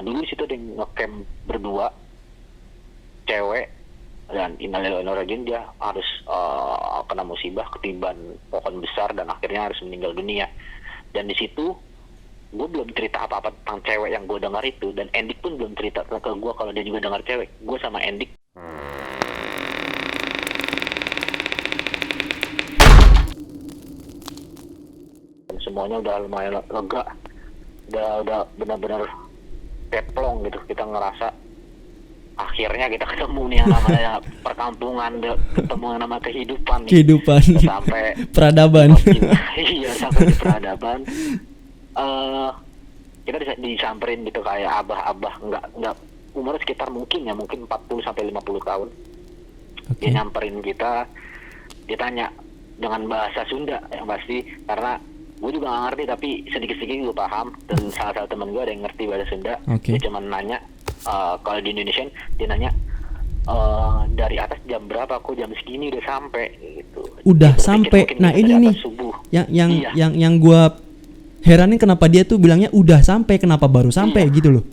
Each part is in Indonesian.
Dulu situ ada yang ngecamp berdua cewek, dan innalillahi wa inna ilaihi raji'un, dia harus kena musibah ketiban pohon besar dan akhirnya harus meninggal dunia. Dan di situ gue belum cerita apa-apa tentang cewek yang gue dengar itu, dan Endik pun belum cerita ke gue kalau dia juga dengar cewek. Gue sama Endik dan semuanya udah lumayan lega, udah benar-benar teplong gitu. Kita ngerasa akhirnya kita ketemu nih yang namanya perkampungan, ketemu yang namanya kehidupan nih. Kehidupan. Sampai Peradaban. iya, sampai di peradaban. Kita disamperin gitu kayak abah-abah, nggak umurnya sekitar mungkin 40 sampai 50 tahun. Oke. Dia nyamperin kita, dia tanya dengan bahasa Sunda yang pasti, karena gue juga nggak ngerti tapi sedikit-sedikit gue paham, dan salah satu teman gue ada yang ngerti bahasa Sunda. Oke. Dia cuma nanya, kalau di Indonesia dia nanya, dari atas jam berapa? Aku jam segini udah sampai gitu. Udah Dia berpikir sampai. mungkin Nah kita ini di nih atas subuh. yang Iya. gua heranin, kenapa dia tuh bilangnya udah sampai, kenapa baru sampai Iya. gitu loh.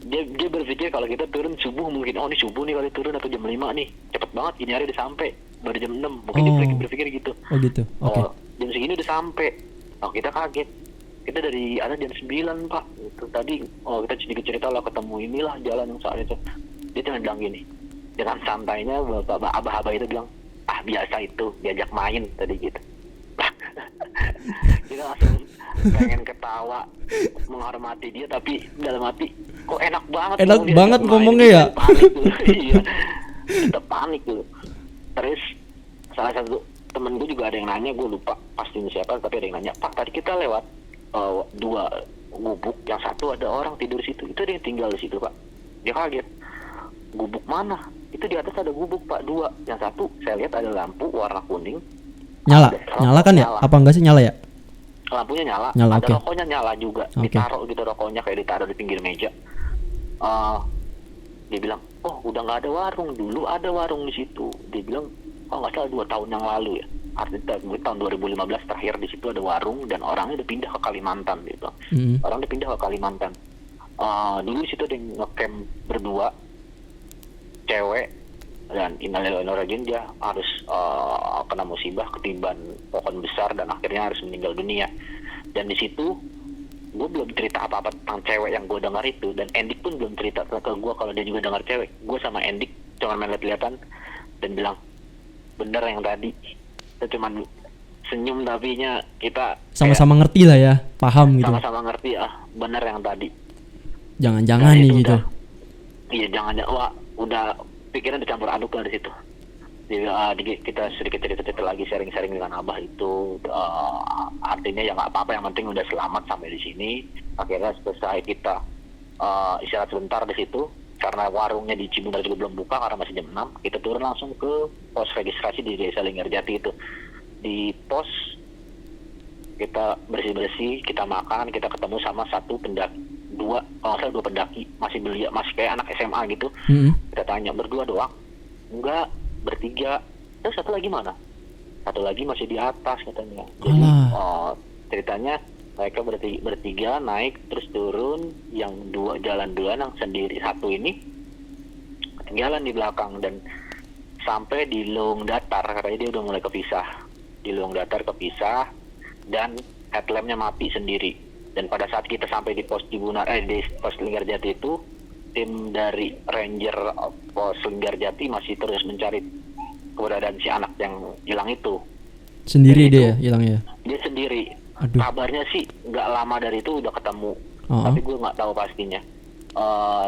Dia berpikir kalau kita turun subuh, mungkin ini subuh nih kali turun, atau jam 5 nih, cepet banget ini hari udah sampai, baru jam 6 mungkin. Oh. Dia berpikir gitu. Oh gitu. Oke. Jam segini udah sampai. Kita kaget, kita dari atas jam 9 pak gitu. Tadi kita sedikit cerita lah, ketemu inilah jalan yang saat itu. Dia cuma bilang gini, dengan santainya abah-abah itu bilang, biasa itu, diajak main tadi gitu. Kita langsung pengen ketawa, menghormati dia, tapi dalam hati kok enak banget. Enak diajak banget main. ngomongnya ya. Kita panik dulu. Iya, kita panik dulu. Terus salah satu temen gue juga ada yang nanya, gue lupa pastinya siapa, tapi ada yang nanya, Pak tadi kita lewat 2 gubuk, yang satu ada orang tidur situ, itu ada yang tinggal di situ Pak. Dia kaget, gubuk mana? Itu di atas ada gubuk Pak, 2. Yang satu saya lihat ada lampu warna kuning. Nyala kan ya? Nyala. Apa enggak sih nyala ya? Lampunya nyala, Nyala, ada oke. rokoknya nyala juga. Oke. Ditaruh gitu rokoknya, kayak ditaruh di pinggir meja. Dia bilang, udah nggak ada warung, dulu ada warung di situ. Dia bilang, nggak salah 2 tahun yang lalu ya, artinya tahun 2015 terakhir di situ ada warung, dan orangnya udah pindah ke Kalimantan gitu. Orang udah pindah ke Kalimantan. Dulu situ ada yang ngecamp berdua cewek, dan innalillahi wa inna ilaihi raji'un, dia harus kena musibah ketiban pohon besar dan akhirnya harus meninggal dunia. Dan di situ gue belum cerita apa-apa tentang cewek yang gue dengar itu, dan Endik pun belum cerita ke gue kalau dia juga dengar cewek. Gue sama Endik cuma main lihat-lihatan dan bilang, bener yang tadi. Kita cuma senyum, tapi kita Sama-sama ngerti lah ya, paham gitu. sama-sama ngerti, bener yang tadi. Jangan-jangan Nah, nih itu gitu. Iya, jangan, udah pikiran dicampur aduk lah di situ. Jadi kita sedikit cerita lagi, sharing-sharing dengan abah itu. Artinya ya nggak apa-apa, yang penting udah selamat sampai di sini. Akhirnya selesai kita istirahat sebentar di situ, karena warungnya di Cibungar juga belum buka karena masih jam 6. Kita turun langsung ke pos registrasi di Desa Linggarjati itu. Di pos kita bersih-bersih, kita makan, kita ketemu sama satu pendaki, 2 pendaki, masih belia, masih kayak anak SMA gitu. Kita tanya, berdua doang? Enggak, bertiga. Terus satu lagi mana? Satu lagi masih di atas katanya. Jadi ceritanya mereka bertiga naik terus turun, yang 2 jalan duluan, yang sendiri satu ini jalan di belakang, dan sampai di Lung Datar katanya dia udah mulai kepisah. Di Lung Datar kepisah dan headlampnya mati sendiri. Dan pada saat kita sampai di pos Cibunar, di pos Linggarjati itu, tim dari Ranger pos Linggarjati masih terus mencari keberadaan si anak yang hilang itu. Sendiri Dan dia itu, ya hilangnya. Dia sendiri. Aduh. Kabarnya sih nggak lama dari itu udah ketemu, tapi gue nggak tahu pastinya.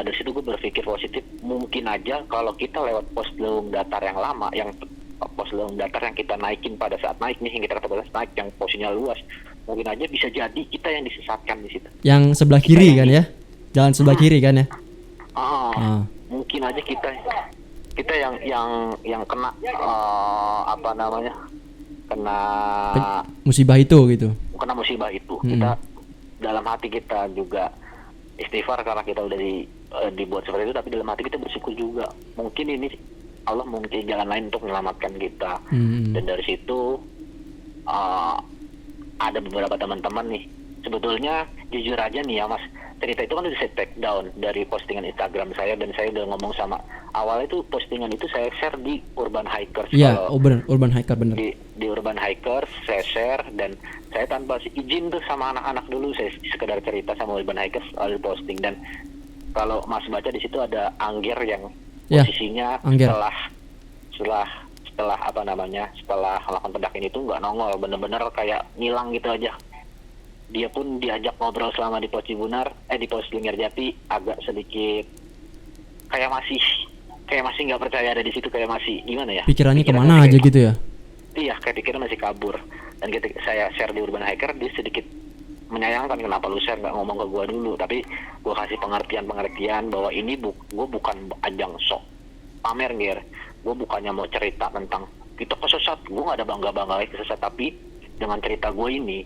Dari situ gue berpikir positif, mungkin aja kalau kita lewat pos Lung Datar yang lama, yang pos Lung Datar yang kita naikin pada saat naik nih, yang kita kata pada saat naik, yang posisinya luas, mungkin aja bisa jadi kita yang disesatkan di situ. Yang sebelah kiri kan ya? Jalan sebelah kiri kan ya? Mungkin aja kita yang kena apa namanya, kena musibah itu gitu. Kena musibah itu. Kita dalam hati kita juga istighfar karena kita udah dibuat seperti itu, tapi dalam hati kita bersyukur juga, mungkin ini Allah mungkin jalan lain untuk menyelamatkan kita. Dan dari situ ada beberapa teman-teman nih sebetulnya jujur aja nih ya Mas, cerita itu kan udah saya take down dari postingan Instagram saya, dan saya udah ngomong sama, awalnya itu postingan itu saya share di Urban Hikers. Iya, Kalau urban hiker bener. di Urban Hikers saya share, dan saya tanpa izin tuh sama anak-anak dulu, saya sekedar cerita sama Urban Hikers lalu posting. Dan kalau Mas baca di situ ada Angger yang Ya, posisinya Angger. setelah apa namanya, setelah melakukan pendakian itu nggak nongol, bener-bener kayak ngilang gitu aja. Dia pun diajak ngobrol selama di Pos Cibunar, di Pos Linggarjati, agak sedikit kayak masih nggak percaya ada di situ, kayak masih gimana ya, Pikirannya pikirannya kemana kayak- aja gitu ya? Iya, kayak pikirnya masih kabur. Dan ketika saya share di Urban Hiker, dia sedikit menyayangkan, kenapa lu share nggak ngomong ke gua dulu. Tapi gua kasih pengertian bahwa ini gua bukan ajang sok pamer, Ger. Gua bukannya mau cerita tentang kita kesesat, gua nggak ada bangga kesesat, tapi dengan cerita gua ini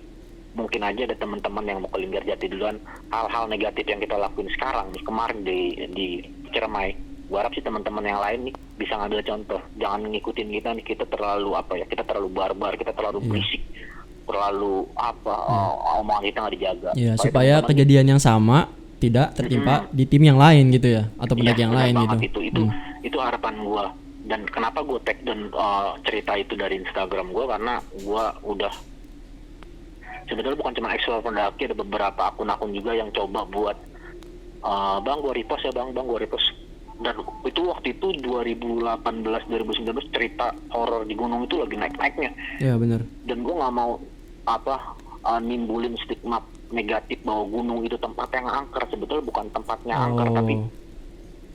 mungkin aja ada teman-teman yang mau ke Linggarjati duluan, hal-hal negatif yang kita lakuin sekarang nih, kemarin di Ciremai. Gua harap sih teman-teman yang lain nih bisa ngambil contoh, jangan ngikutin kita nih, kita terlalu kita terlalu barbar, kita terlalu berisik, terlalu omongan kita nggak dijaga. Iya, supaya teman-teman kejadian yang sama tidak tertimpa di tim yang lain gitu ya, atau pendaki yang benar lain banget gitu. itu harapan gua. Dan kenapa gua tag dan cerita itu dari Instagram gua, karena gua udah sebetulnya bukan cuma explore pendaki, ada beberapa akun-akun juga yang coba buat bang gua repost ya, bang gua repost. Dan itu waktu itu 2018-2019 cerita horor di gunung itu lagi naik-naiknya, Iya benar. dan gua nggak mau nimbulin stigma negatif bahwa gunung itu tempat yang angker. Sebetulnya bukan tempatnya angker, tapi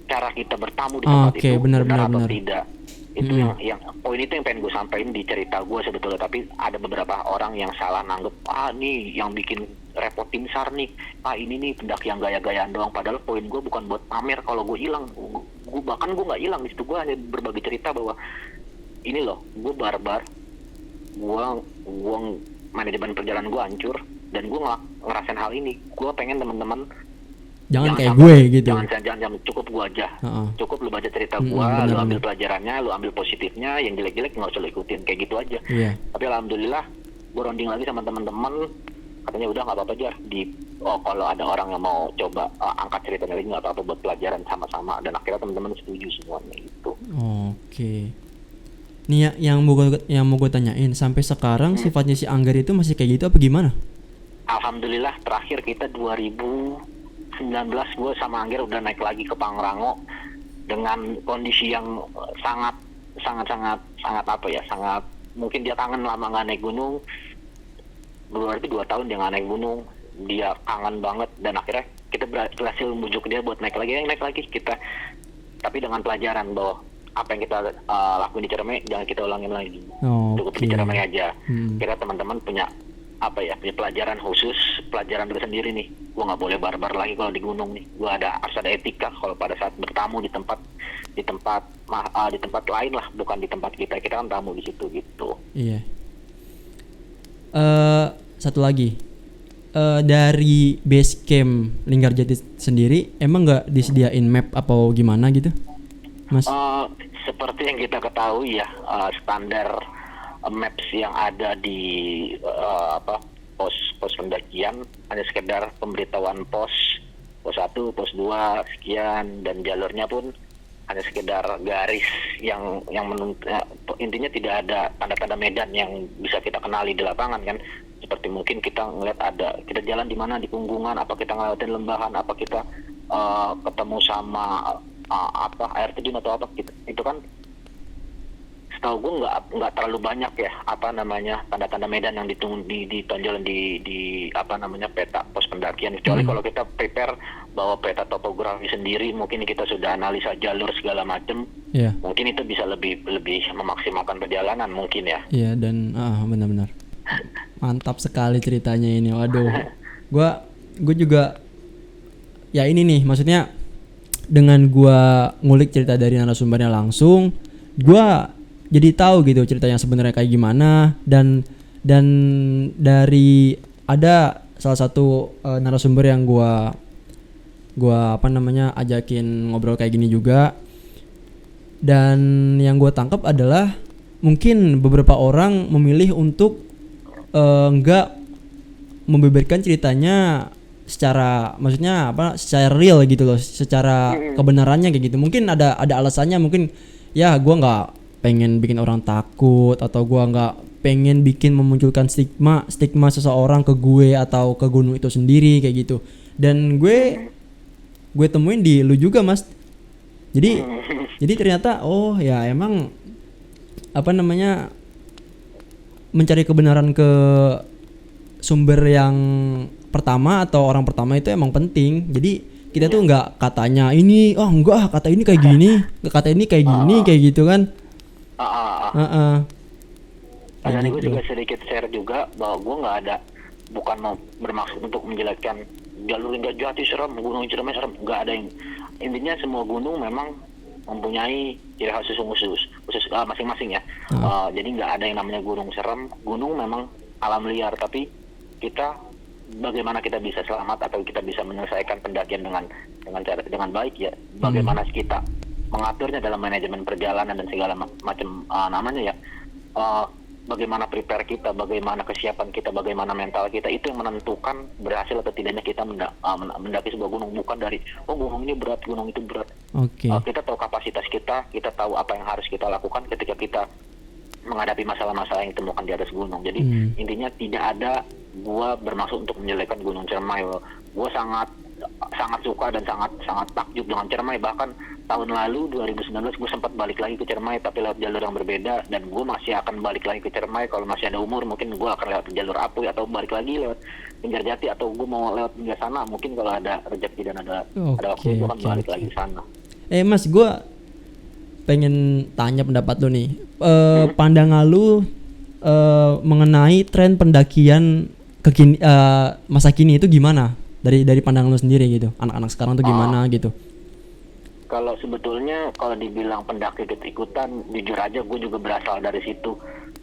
cara kita bertamu di tempat Oke, itu benar, atau benar. tidak. Itu yang poin itu yang pengen gue sampaikan di cerita gue sebetulnya. Tapi ada beberapa orang yang salah nanggep, nih yang bikin repot tim SAR nih, ini nih pendaki yang gaya-gayaan doang. Padahal poin gue bukan buat pamer kalau gue hilang. Bahkan gue nggak hilang di situ, gue hanya berbagi cerita bahwa ini loh, gue barbar, gue manajemen perjalanan gue hancur, dan gue ngerasain hal ini. Gue pengen teman-teman Jangan kayak sampai- gue gitu. jangan cukup gue aja. Heeh. Cukup lu baca cerita Mm-mm, gua, lu benar, ambil benar. pelajarannya, lu ambil positifnya, yang jelek-jelek nggak usah lu ikutin, kayak gitu aja. Iya. Tapi alhamdulillah gua ronding lagi sama teman-teman, katanya udah nggak apa-apa aja kalau ada orang yang mau coba angkat ceritanya lagi, nggak apa-apa buat pelajaran sama-sama. Dan akhirnya teman-teman setuju semuanya gitu. Oke. Nih yang mau gue tanyain, sampai sekarang sifatnya si Angger itu masih kayak gitu apa gimana? Alhamdulillah terakhir kita 2019 gue sama Angger udah naik lagi ke Pangrango dengan kondisi yang sangat mungkin dia kangen lama nggak naik gunung. Berarti 2 tahun dia nggak naik gunung, dia kangen banget, dan akhirnya kita berhasil membujuk dia buat naik lagi kita, tapi dengan pelajaran bahwa apa yang kita lakuin di Ciremai jangan kita ulangin lagi. Cukup di Ciremai aja. Kira teman-teman punya punya pelajaran khusus, pelajaran tersendiri nih. Gua nggak boleh barbar lagi kalau di gunung nih. Gua harus ada etika kalau pada saat bertamu di tempat lain lah, bukan di tempat kita kan tamu di situ gitu. Iya. Satu lagi, dari base camp Linggarjati sendiri emang nggak disediain map apa gimana gitu, Mas? Seperti yang kita ketahui ya, standar maps yang ada di pos pendakian hanya sekedar pemberitahuan pos 1, pos 2 sekian, dan jalurnya pun hanya sekedar garis yang intinya tidak ada tanda-tanda medan yang bisa kita kenali di lapangan kan. Seperti mungkin kita ngeliat kita jalan di mana, di Punggungan, apa kita ngelewatin lembahan, apa kita ketemu sama air terjun atau apa gitu. Itu kan setahu gue nggak terlalu banyak ya tanda-tanda medan yang ditonjolin di peta pos pendakian, kecuali kalau kita prepare bawa peta topografi sendiri, mungkin kita sudah analisa jalur segala macam. Iya. Mungkin itu bisa lebih memaksimalkan perjalanan mungkin ya. Iya, dan benar-benar mantap sekali ceritanya ini. Waduh, gue juga ya ini nih, maksudnya dengan gue ngulik cerita dari narasumbernya langsung, gue jadi tahu gitu ceritanya sebenarnya kayak gimana. Dan dari ada salah satu narasumber yang gue ajakin ngobrol kayak gini juga, dan yang gue tangkap adalah mungkin beberapa orang memilih untuk nggak membeberkan ceritanya secara maksudnya apa secara real gitu loh, secara kebenarannya kayak gitu. Mungkin ada alasannya, mungkin ya gua nggak pengen bikin orang takut, atau gua nggak pengen bikin memunculkan stigma seseorang ke gue atau ke gunung itu sendiri kayak gitu. Dan gue temuin di lu juga, Mas. Jadi ternyata oh ya emang apa namanya, mencari kebenaran ke sumber yang pertama atau orang pertama itu emang penting. Jadi kita tuh nggak katanya ini, oh enggak, kata ini kayak gini, kata ini kayak gini, kayak gitu kan. Dan gue juga sedikit share juga bahwa gue bukan mau bermaksud untuk menjelekkan jalur Jati serem, gunung Ciremai serem, nggak ada yang. Intinya semua gunung memang mempunyai ciri khas khusus masing-masing ya. Jadi nggak ada yang namanya gunung serem. Gunung memang alam liar, tapi kita bagaimana kita bisa selamat atau kita bisa menyelesaikan pendakian dengan baik ya. Bagaimana kita mengaturnya dalam manajemen perjalanan dan segala macam namanya ya. Bagaimana prepare kita, bagaimana kesiapan kita, bagaimana mental kita, itu yang menentukan berhasil atau tidaknya kita mendaki sebuah gunung. Bukan dari gunung ini berat, gunung itu berat. Kita tahu kapasitas kita tahu apa yang harus kita lakukan ketika kita menghadapi masalah-masalah yang ditemukan di atas gunung. Jadi intinya tidak ada gua bermaksud untuk menjelekkan Gunung Ciremai. Gua sangat suka dan sangat takjub dengan Ciremai. Bahkan tahun lalu 2019 gue sempat balik lagi ke Ciremai tapi lewat jalur yang berbeda, dan gue masih akan balik lagi ke Ciremai kalau masih ada umur. Mungkin gue akan lewat jalur Apuy atau balik lagi lewat Jati, atau gue mau lewat hingga sana. Mungkin kalau ada rezeki dan ada waktu gue akan balik lagi sana. Mas, gue pengen tanya pendapat lu nih. Pandangan lu mengenai tren pendakian masa kini itu gimana? Dari pandangan lu sendiri gitu. Anak-anak sekarang tuh gimana gitu? Kalau sebetulnya kalau dibilang pendaki ikut-ikutan, jujur aja gue juga berasal dari situ.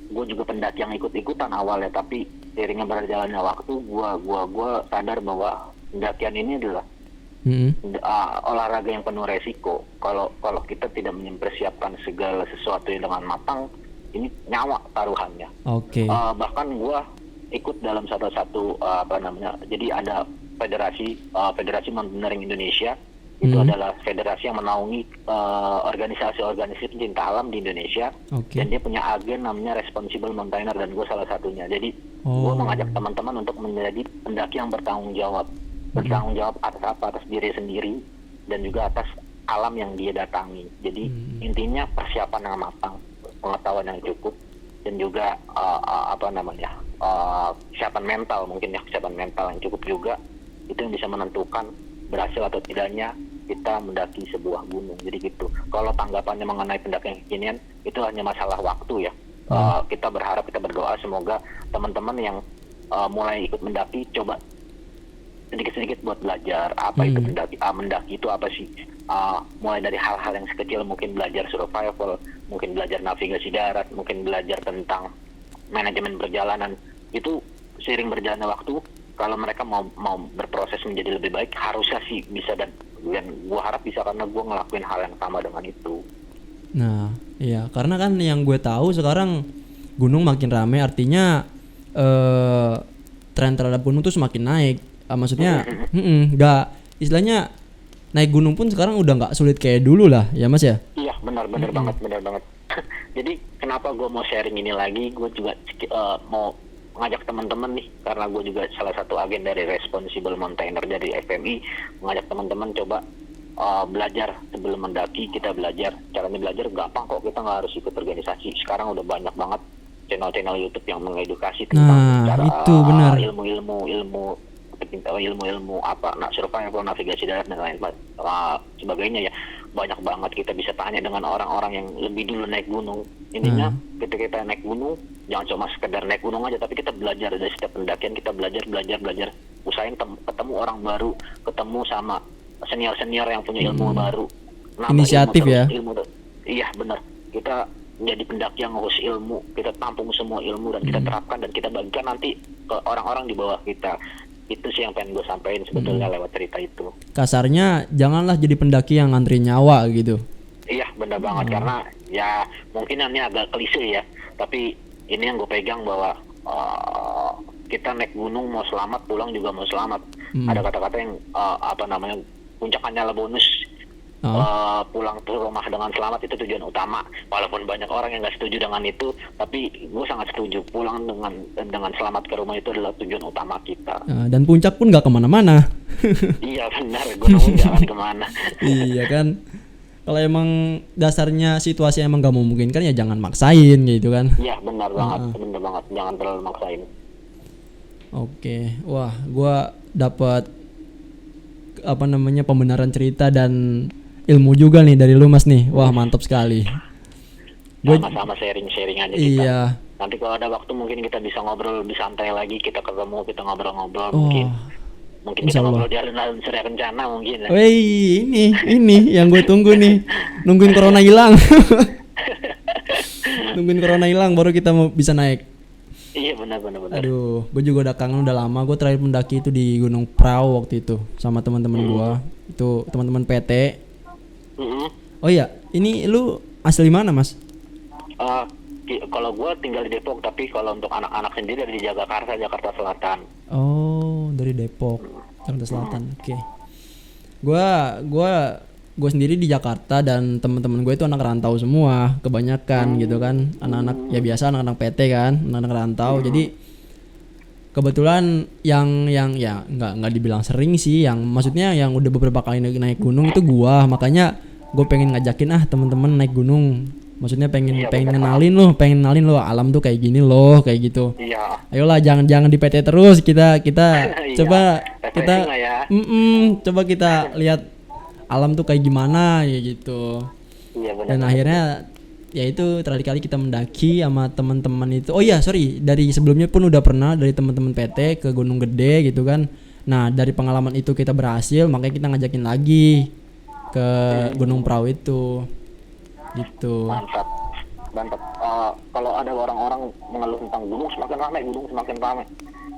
Gue juga pendaki yang ikut-ikutan awalnya, tapi seiringnya berjalannya waktu, gue sadar bahwa pendakian ini adalah olahraga yang penuh resiko. Kalau kita tidak mempersiapkan segala sesuatu dengan matang, ini nyawa taruhannya. Bahkan gue ikut dalam satu jadi ada Federasi Mountaineering Indonesia. Itu adalah federasi yang menaungi organisasi pencinta alam di Indonesia, dan dia punya agen namanya Responsible Mountaineer, dan gue salah satunya. Jadi gue mengajak teman-teman untuk menjadi pendaki yang bertanggung jawab atas atas diri sendiri dan juga atas alam yang dia datangi. Jadi intinya persiapan yang matang, pengetahuan yang cukup, dan juga kesiapan mental, mungkin ya, kesiapan mental yang cukup juga, itu yang bisa menentukan berhasil atau tidaknya kita mendaki sebuah gunung. Jadi gitu. Kalau tanggapannya mengenai pendakian kekinian, itu hanya masalah waktu ya. Kita berharap, kita berdoa semoga teman-teman yang mulai ikut mendaki coba sedikit-sedikit buat belajar apa itu mendaki itu apa sih. Mulai dari hal-hal yang sekecil, mungkin belajar survival, mungkin belajar navigasi darat, mungkin belajar tentang manajemen perjalanan. Itu seiring berjalannya waktu, kalau mereka mau berproses menjadi lebih baik, harusnya sih bisa, dan gue harap bisa, karena gue ngelakuin hal yang sama dengan itu. Nah, iya, karena kan yang gue tahu sekarang gunung makin ramai, artinya tren terhadap gunung tuh semakin naik. Maksudnya, nggak, istilahnya naik gunung pun sekarang udah nggak sulit kayak dulu lah, ya Mas ya? Iya, benar banget. Jadi kenapa gue mau sharing ini lagi? Gue juga mau mengajak teman-teman nih, karena gue juga salah satu agen dari Responsible Mountaineer dari FMI, mengajak teman-teman coba belajar sebelum mendaki. Kita belajar, caranya belajar gampang kok, kita nggak harus ikut organisasi. Sekarang udah banyak banget channel-channel YouTube yang mengedukasi tentang cara ilmu apa, survival, navigasi darat dan lain sebagainya ya. Banyak banget kita bisa tanya dengan orang-orang yang lebih dulu naik gunung. Intinya ketika kita naik gunung, jangan cuma sekedar naik gunung aja, tapi kita belajar dari setiap pendakian. Kita belajar, usahain ketemu orang baru, ketemu sama senior yang punya ilmu baru. Inisiatif ya. Iya benar. Kita menjadi pendaki yang ngurus ilmu, kita tampung semua ilmu dan kita terapkan dan kita bagikan nanti ke orang-orang di bawah kita. Itu sih yang pengen gue sampaikan sebetulnya lewat cerita itu. Kasarnya janganlah jadi pendaki yang ngantri nyawa gitu. Iya benar banget, karena ya mungkin ini agak klise ya, tapi ini yang gue pegang bahwa kita naik gunung mau selamat, pulang juga mau selamat. Ada kata-kata yang puncakannya lah bonus. Pulang ke rumah dengan selamat itu tujuan utama. Walaupun banyak orang yang nggak setuju dengan itu, tapi gue sangat setuju. Pulang dengan selamat ke rumah itu adalah tujuan utama kita. Dan puncak pun nggak kemana-mana. Iya benar, gunung jangan kemana. Iya kan. Kalau emang dasarnya situasi emang gak memungkinkan ya jangan maksain gitu kan. Iya benar banget, benar banget. Jangan terlalu maksain. Oke, wah, gua dapat pembenaran cerita dan ilmu juga nih dari lu Mas nih. Wah, mantap sekali. Sama-sama sharing-sharing aja kita. Iya. Nanti kalau ada waktu mungkin kita bisa ngobrol lebih santai lagi, kita ketemu, kita ngobrol-ngobrol mungkin kita ngobrol di alun-alun Surya Kencana mungkin. Wih, ini yang gue tunggu nih. Nungguin corona hilang. Nungguin corona hilang baru kita mau bisa naik. Iya benar. Aduh, gue juga udah kangen, udah lama. Gue terakhir mendaki itu di Gunung Prau waktu itu sama teman-teman gue. Itu teman-teman PT. Oh iya, ini lu asli mana Mas? Kalau gue tinggal di Depok, tapi kalau untuk anak-anak sendiri dari Jakarta Selatan. Oh, dari Depok, Jakarta Selatan. Oke. Gue sendiri di Jakarta dan teman-teman gue itu anak rantau semua, kebanyakan gitu kan. Anak-anak ya biasa anak-anak PT kan, anak-anak rantau. Jadi kebetulan yang ya nggak dibilang sering sih, yang maksudnya yang udah beberapa kali naik gunung itu gua. Makanya gue pengen ngajakin teman-teman naik gunung. Maksudnya pengen kenalin lo alam tuh kayak gini loh, kayak gitu. Iya. Ayolah jangan di PT terus, kita coba coba kita lihat alam tuh kayak gimana ya gitu. Iya benar. Dan akhirnya ya itu terakhir kali kita mendaki sama teman-teman itu. Oh iya, sorry, dari sebelumnya pun udah pernah dari teman-teman PT ke Gunung Gede gitu kan. Nah, dari pengalaman itu kita berhasil, makanya kita ngajakin lagi ke Gunung Prau itu. Gitu. Mantap. Kalau ada orang-orang mengeluh tentang gunung semakin ramai,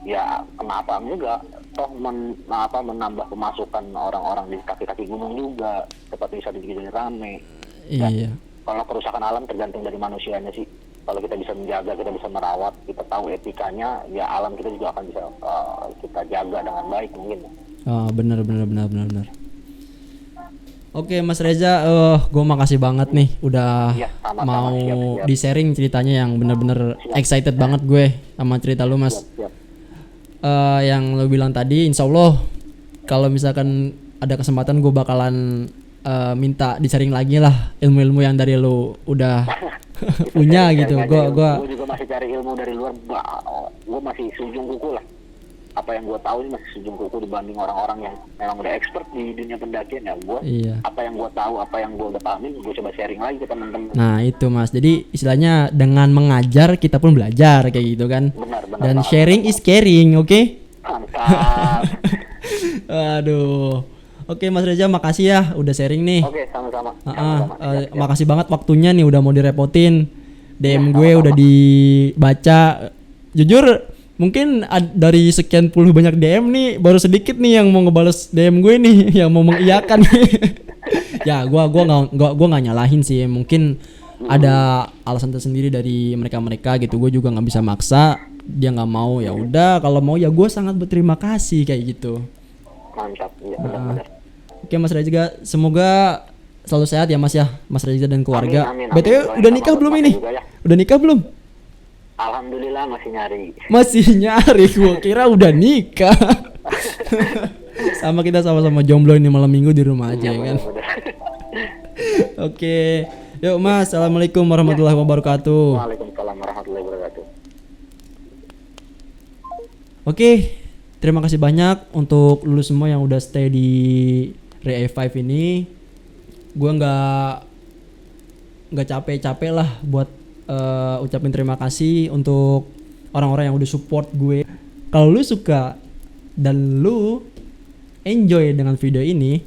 ya kenapa enggak? Toh menambah pemasukan orang-orang di kaki-kaki gunung juga, tempat wisata jadi ramai. Iya. Kalau kerusakan alam tergantung dari manusianya sih. Kalau kita bisa menjaga, kita bisa merawat, kita tahu etikanya, ya alam kita juga akan bisa kita jaga dengan baik mungkin. Benar. Oke Mas Reza, gue makasih banget nih udah mau siap. Di-sharing ceritanya yang bener-bener excited banget gue sama cerita lu Mas. Siap. Yang lu bilang tadi, insya Allah kalau misalkan ada kesempatan gue bakalan minta di-sharing lagi lah ilmu-ilmu yang dari lu udah punya gitu. Gue juga masih cari ilmu dari luar, gue masih sujung kuku lah. Apa yang gue tahu ini masih sujung kuku dibanding orang-orang yang memang udah expert di dunia pendakian ya. Apa yang gue tahu, apa yang gue udah pahamin, gue coba sharing lagi ke teman-teman. Nah itu Mas, jadi istilahnya dengan mengajar kita pun belajar kayak gitu kan. Benar. Dan sharing is caring, oke? Mantap. Aduh. Oke Mas Reza, makasih ya udah sharing nih. Oke, sama-sama. Makasih banget waktunya nih udah mau direpotin. DM gue udah dibaca. Jujur mungkin dari sekian puluh banyak DM nih baru sedikit nih yang mau ngebales DM gue nih, yang mau mengiyakan. Ya gua nggak nyalahin sih, mungkin ada alasan tersendiri dari mereka gitu. Gue juga nggak bisa maksa, dia nggak mau ya udah, kalau mau ya gue sangat berterima kasih kayak gitu. Mantap, ya benar. Oke Mas Reza, semoga selalu sehat ya Mas Reza dan keluarga. Amin. BTW udah nikah belum ini? Ya. Udah nikah belum? Alhamdulillah masih nyari. Gua kira udah nikah. sama-sama jomblo ini malam minggu di rumah aja ya kan. Oke. Yuk Mas, assalamualaikum warahmatullahi wabarakatuh. Waalaikumsalam warahmatullahi wabarakatuh. Oke, terima kasih banyak untuk lu semua yang udah stay di Re-A5 ini. Gua nggak capek-capek lah buat ucapin terima kasih untuk orang-orang yang udah support gue. Kalau lu suka dan lu enjoy dengan video ini,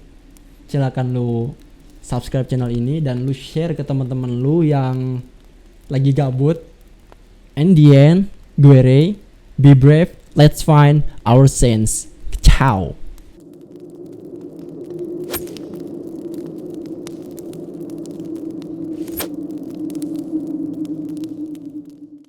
silakan lu subscribe channel ini dan lu share ke teman-teman lu yang lagi gabut. And the end, gue Ray, be brave, let's find our sense. Ciao.